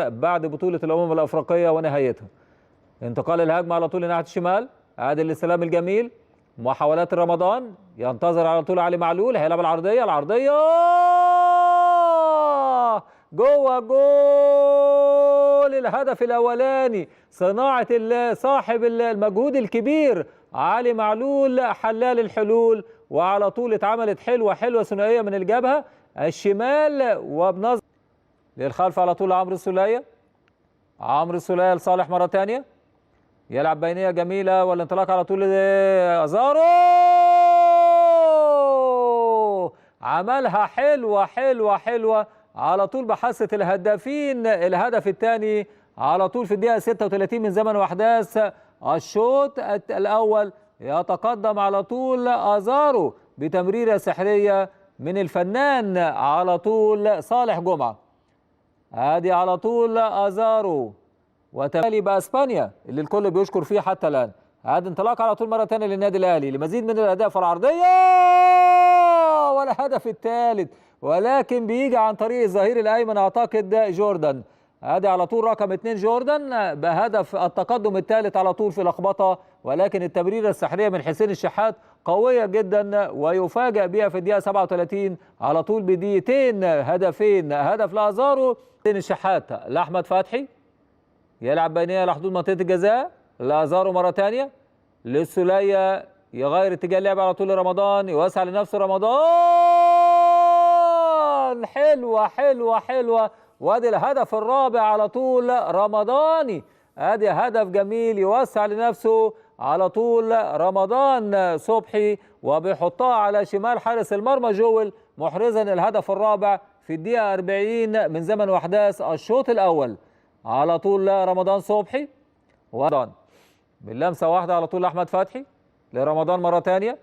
بعد بطولة الأمم الأفريقية ونهايتها. انتقال الهجمة على طول ناحية الشمال، عادل الاستلام الجميل، محاولات رمضان، ينتظر على طول علي معلول، هيلعب العرضية جوه جول الهدف الأولاني، صناعة صاحب المجهود الكبير علي معلول حلال الحلول، وعلى طول اتعملت حلوة ثنائية من الجبهة الشمال وبنظر للخلف على طول عمرو السولية. عمرو السولية لصالح مرة تانية، يلعب بينية جميلة والانطلاق على طول أزارو، عملها حلوة على طول بحثة الهدافين. الهدف الثاني على طول في الدقيقة 36 من زمن وأحداث الشوط الأول، يتقدم على طول أزارو بتمريرة سحرية من الفنان على طول صالح جمعة. ادي على طول أزارو وتالي باسبانيا اللي الكل بيشكر فيه حتى الان. ادي انطلاق على طول مره ثانيه للنادي الاهلي لمزيد من الاداء في العرضيه والهدف الثالث، ولكن بيجي عن طريق الظهير الايمن اعتقد جوردن. ادي على طول رقم 2 جوردن بهدف التقدم الثالث على طول في لخبطه، ولكن التمريره السحريه من حسين الشحات قويه جدا ويفاجأ بها في الدقيقه 37 على طول بدقيقتين هدفين، هدف لازارو حسين الشحات لاحمد فتحي، يلعب بينيه لحدود منطقه الجزاء لازارو مره ثانيه للسوليه، يغير اتجاه اللعب على طول لرمضان، يوسع لنفسه رمضان، حلوه وادي الهدف الرابع على طول رمضاني. ادي هدف جميل يوسع لنفسه على طول رمضان صبحي وبيحطها على شمال حارس المرمى جويل، محرزا الهدف الرابع في الدقيقه 40 من زمن واحداث الشوط الاول. على طول رمضان صبحي ورمضان باللمسه واحده على طول احمد فتحي لرمضان مره ثانيه،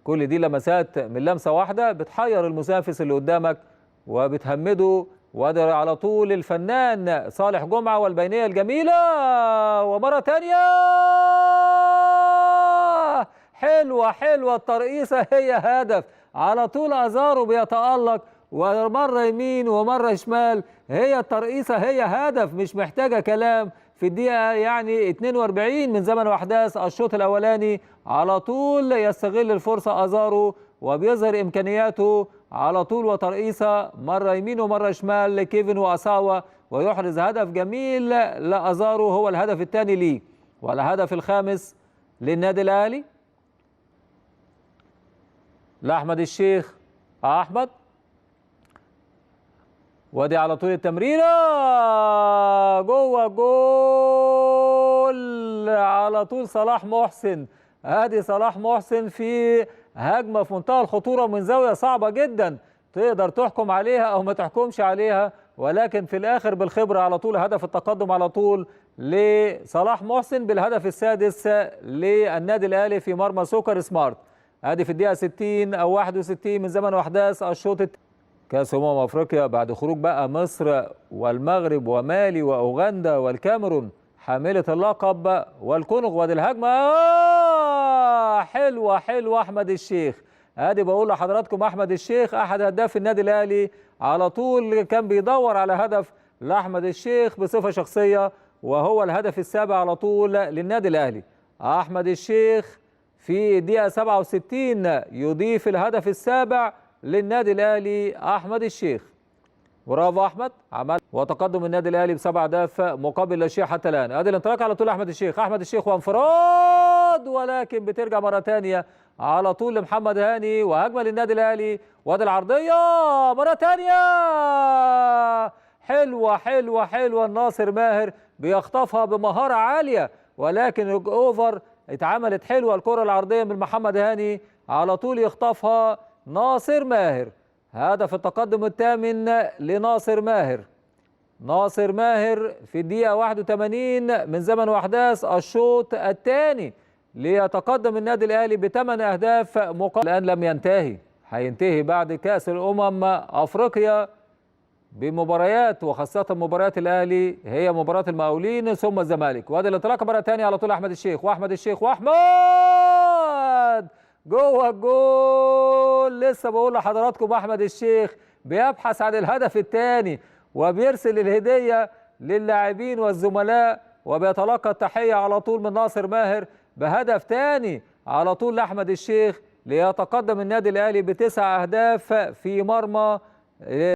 كل دي لمسات من لمسه واحده بتحير المنافس اللي قدامك وبتهمده. وادي على طول الفنان صالح جمعه والبينيه الجميله ومره ثانيه حلوه الترقيصه هي هدف، على طول ازارو بيتالق ومره يمين ومره شمال، هي الترقيصه هي هدف مش محتاجه كلام. في الدقيقه يعني 42 من زمن واحداث الشوط الاولاني على طول يستغل الفرصه ازارو وبيظهر امكانياته على طول، وترقيصه مره يمين ومره شمال لكيفن واساوا ويحرز هدف جميل لازارو، هو الهدف الثاني ليه والهدف الخامس للنادي الاهلي. لاحمد الشيخ احمد، وادي على طول التمريره جوه جول على طول صلاح محسن. ادي صلاح محسن في هجمه في منتهى الخطوره من زاويه صعبه جدا، تقدر تحكم عليها او ما تحكمش عليها، ولكن في الاخر بالخبره على طول هدف التقدم على طول لصلاح محسن بالهدف السادس للنادي الاهلي في مرمى سوكر سمارت. ادي في الدقيقه 60 او 61 من زمن واحداث الشوط كاس افريقيا بعد خروج بقى مصر والمغرب ومالي واوغندا والكاميرون حامله اللقب والكونغو. وادي الهجمه حلوه احمد الشيخ. ادي بقول لحضراتكم احمد الشيخ احد هداف النادي الاهلي، على طول كان بيدور على هدف لاحمد الشيخ بصفه شخصيه وهو الهدف السابع على طول للنادي الاهلي. احمد الشيخ في الدقيقه 67 يضيف الهدف السابع للنادي الاهلي احمد الشيخ. برافو احمد، عمل وتقدم النادي الاهلي ب7 اهداف مقابل لا شيء حتى الان. ادي الانطلاق على طول احمد الشيخ وانفراد، ولكن بترجع مره ثانيه على طول لمحمد هاني وهجمه للنادي الاهلي. وادي العرضيه مره ثانيه حلوه الناصر ماهر بيخطفها بمهاره عاليه، ولكن اوفر اتعملت حلوه الكره العرضيه من محمد هاني، على طول يخطفها ناصر ماهر. هدف التقدم الثامن لناصر ماهر. ناصر ماهر في الدقيقة 81 من زمن واحداث الشوط الثاني ليتقدم النادي الأهلي ب8 أهداف مقابل. الآن لم ينتهي، هينتهي بعد كأس الأمم أفريقيا بمباريات، وخاصة مباريات الأهلي هي مباراة المقاولين ثم الزمالك. وادي الانطلاقة مرة ثانية على طول أحمد الشيخ وأحمد جوه الجول. لسه بقول لحضراتكم احمد الشيخ بيبحث عن الهدف الثاني وبيرسل الهدية للاعبين والزملاء، وبيتلقى التحية على طول من ناصر ماهر بهدف تاني على طول لأحمد الشيخ، ليتقدم النادي الأهلي ب9 أهداف في مرمى